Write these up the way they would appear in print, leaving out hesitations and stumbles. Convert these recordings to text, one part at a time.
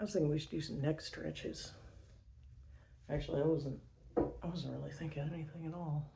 I was thinking we should do some neck stretches. Actually, I wasn't really thinking anything at all.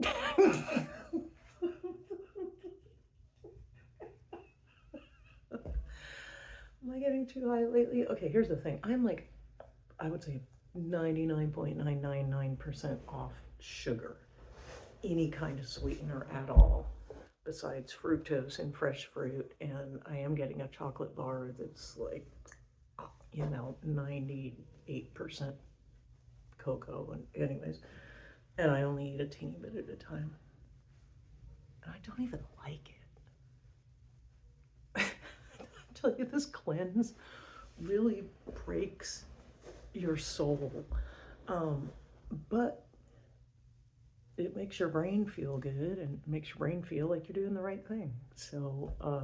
Am I getting too high lately? Okay, here's the thing. I'm like, I would say 99.999% off sugar. Any kind of sweetener at all, besides fructose and fresh fruit. And I am getting a chocolate bar that's like, 98% cocoa. And anyways, and I only eat a teeny bit at a time. And I don't even like it. I tell you, this cleanse really breaks your soul. But it makes your brain feel good and makes your brain feel like you're doing the right thing. So, I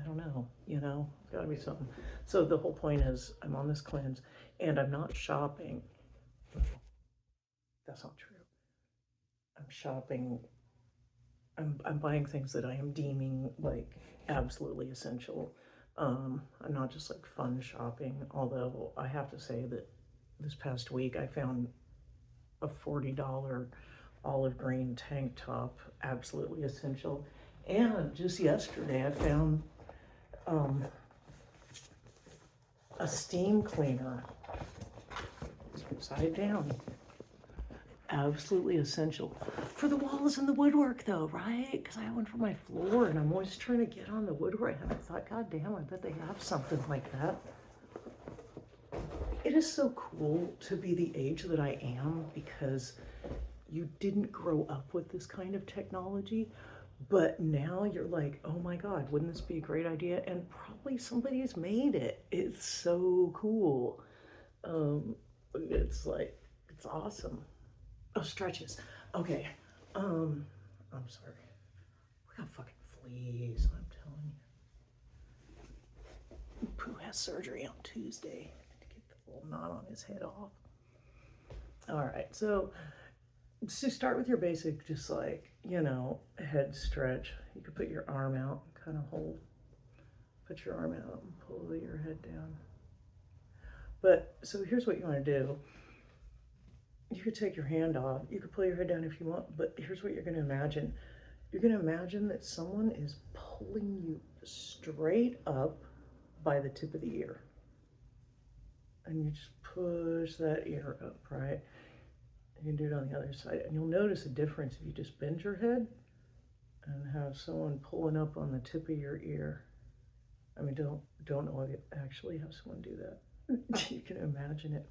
don't know, it's gotta be something. So the whole point is I'm on this cleanse and I'm not shopping. That's not true. I'm shopping. I'm buying things that I am deeming like absolutely essential. I'm not just like fun shopping, although I have to say that this past week I found a $40 olive green tank top absolutely essential. And just yesterday I found a steam cleaner upside down. Absolutely essential for the walls and the woodwork though, right? Because I have one for my floor and I'm always trying to get on the woodwork and I thought, God damn, I bet they have something like that. It is so cool to be the age that I am because you didn't grow up with this kind of technology, but now you're like, oh my God, wouldn't this be a great idea? And probably somebody's made it. It's so cool. It's like, it's awesome. Oh, stretches. Okay. I'm sorry. We got fucking fleas, I'm telling you. Pooh has surgery on Tuesday to get the little knot on his head off. All right, so start with your basic, just like, head stretch. You could put your arm out, kind of hold. Put your arm out and pull your head down. But, so here's what you want to do. You could take your hand off. You could pull your head down if you want, but here's what you're going to imagine. You're going to imagine that someone is pulling you straight up by the tip of the ear. And you just push that ear up, right? You can do it on the other side. And you'll notice a difference if you just bend your head and have someone pulling up on the tip of your ear. I mean, don't know if you actually have someone do that. You can imagine it.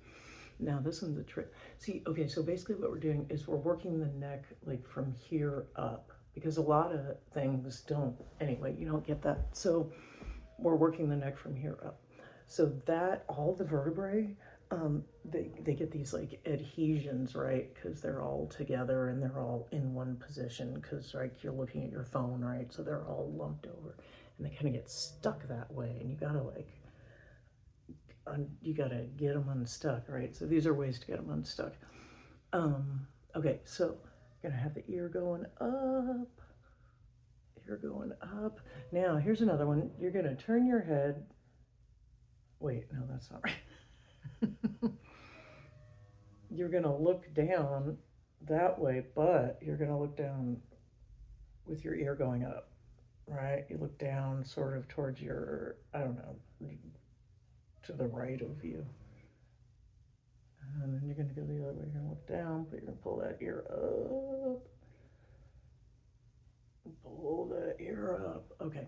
Now this one's a trick. See, okay, so basically what we're doing is we're working the neck like from here up, because a lot of things don't, anyway, you don't get that. So we're working the neck from here up. So that, all the vertebrae, they get these like adhesions, right? Because they're all together and they're all in one position because, right, you're looking at your phone, right? So they're all lumped over and they kind of get stuck that way and you gotta get them unstuck, right? So these are ways to get them unstuck. Okay, so you're gonna have the ear going up, Now, here's another one. You're gonna turn your head. Wait, no, that's not right. You're gonna look down that way, but you're gonna look down with your ear going up, right? You look down sort of towards your, I don't know, to the right of you. And then you're going to go the other way. You're going to look down, but you're going to pull that ear up. Pull that ear up. Okay,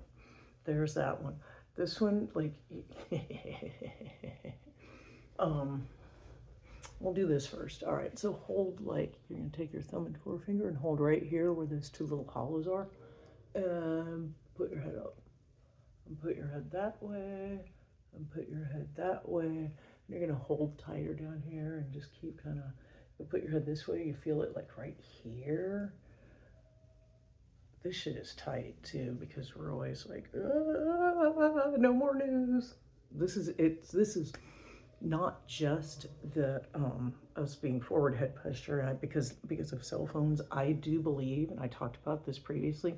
there's that one. This one, like, we'll do this first. All right, so hold, like, you're going to take your thumb and forefinger and hold right here where those two little hollows are. And put your head up. And put your head that way. And put your head that way. You're going to hold tighter down here and just keep kind of, you put your head this way, you feel it like right here. This shit is tight too because we're always like, no more news. This is not just the us being forward head posture. Because of cell phones, I do believe, and I talked about this previously,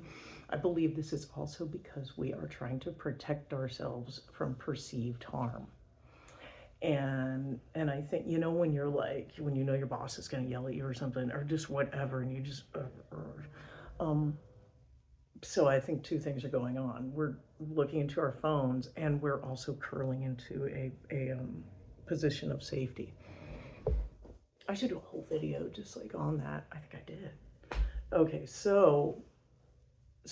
I believe this is also because we are trying to protect ourselves from perceived harm. And I think, when you're like, when your boss is going to yell at you or something, or just whatever, and you just um so I think two things are going on. We're looking into our phones, and we're also curling into a position of safety. I should do a whole video just like on that. I think I did. Okay, so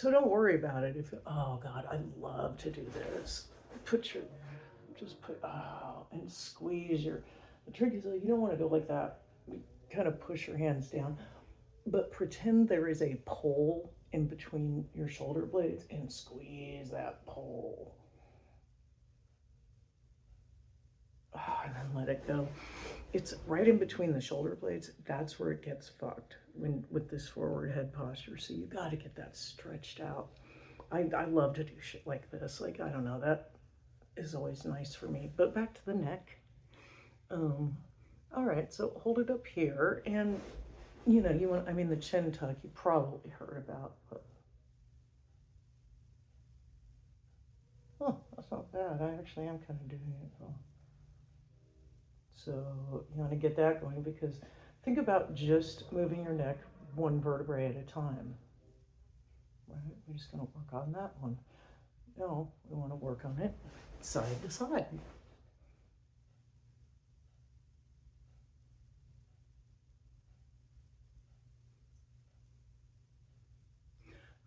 don't worry about it. If oh God, I love to do this. Put your just put and squeeze your. The trick is, you don't want to go like that. You kind of push your hands down, but pretend there is a pole in between your shoulder blades and squeeze that pole. And then let it go. It's right in between the shoulder blades. That's where it gets fucked with this forward head posture. So you got to get that stretched out. I love to do shit like this. Like, I don't know, that is always nice for me. But back to the neck. All right, so hold it up here, and you want, the chin tuck you probably heard about, but that's not bad. I actually am kind of doing it though. So you want to get that going, because think about just moving your neck one vertebrae at a time. Right? We're just going to work on that one. No, we want to work on it side to side.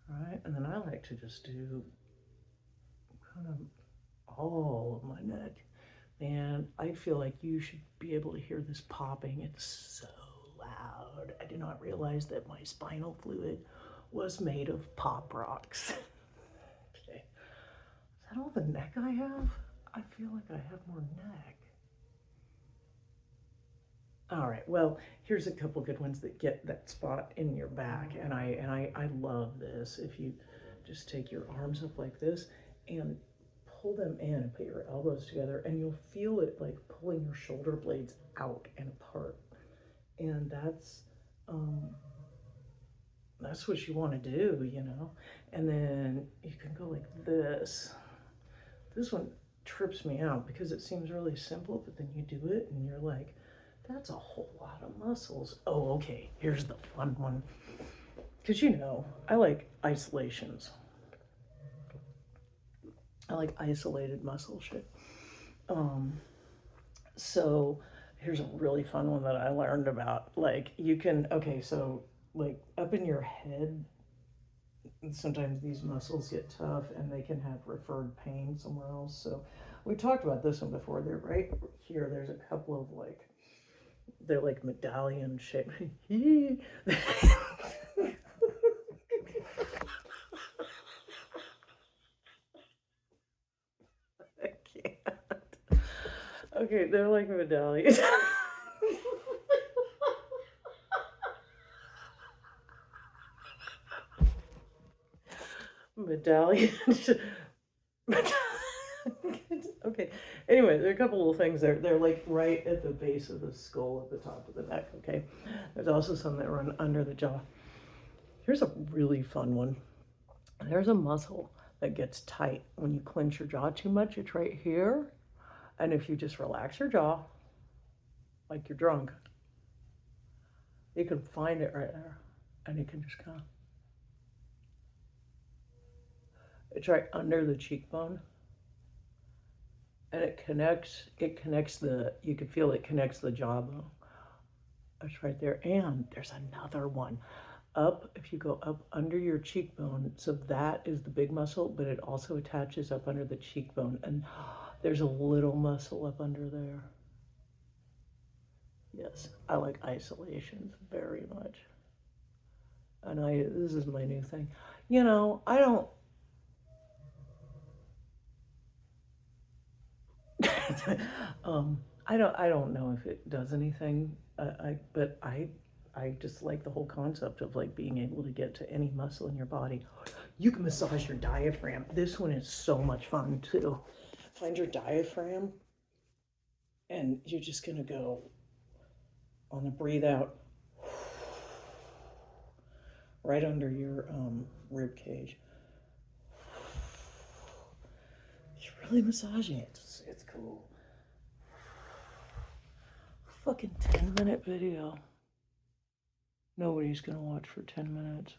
All right, and then I like to just do kind of all of my neck. And I feel like you should be able to hear this popping. It's so loud. I did not realize that my spinal fluid was made of pop rocks. Okay. Is that all the neck I have? I feel like I have more neck. All right, well, here's a couple good ones that get that spot in your back. And I love this. If you just take your arms up like this and pull them in and put your elbows together, and you'll feel it like pulling your shoulder blades out and apart. And that's what you want to do, And then you can go like this. This one trips me out because it seems really simple, but then you do it and you're like, that's a whole lot of muscles. Oh, okay, here's the fun one. Because I like isolations. I like isolated muscle shit. So here's a really fun one that I learned about. Like, you can, okay, so like up in your head, sometimes these muscles get tough and they can have referred pain somewhere else. So we talked about this one before. They're right here. There's a couple of they're like medallion shaped. I can't. Okay, they're like medallions. Medallion. Okay. Anyway, there are a couple little things there. They're like right at the base of the skull, at the top of the neck. Okay. There's also some that run under the jaw. Here's a really fun one. There's a muscle that gets tight when you clench your jaw too much. It's right here. And if you just relax your jaw, like you're drunk, you can find it right there. And you can just kind of. It's right under the cheekbone. And it connects you can feel it connects the jawbone. It's right there. And there's another one. If you go up under your cheekbone, so that is the big muscle, but it also attaches up under the cheekbone. And there's a little muscle up under there. Yes, I like isolations very much. And this is my new thing. I don't. I don't know if it does anything. But I just like the whole concept of like being able to get to any muscle in your body. You can massage your diaphragm. This one is so much fun too. Find your diaphragm And you're just going to go on the breathe out right under your rib cage. You're really massaging it. It's cool. Fucking 10-minute video. Nobody's gonna watch for 10 minutes.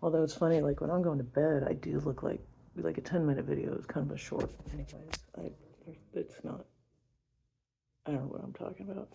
Although it's funny, like when I'm going to bed, I do look like a 10-minute video is kind of a short. Anyways, it's not. I don't know what I'm talking about.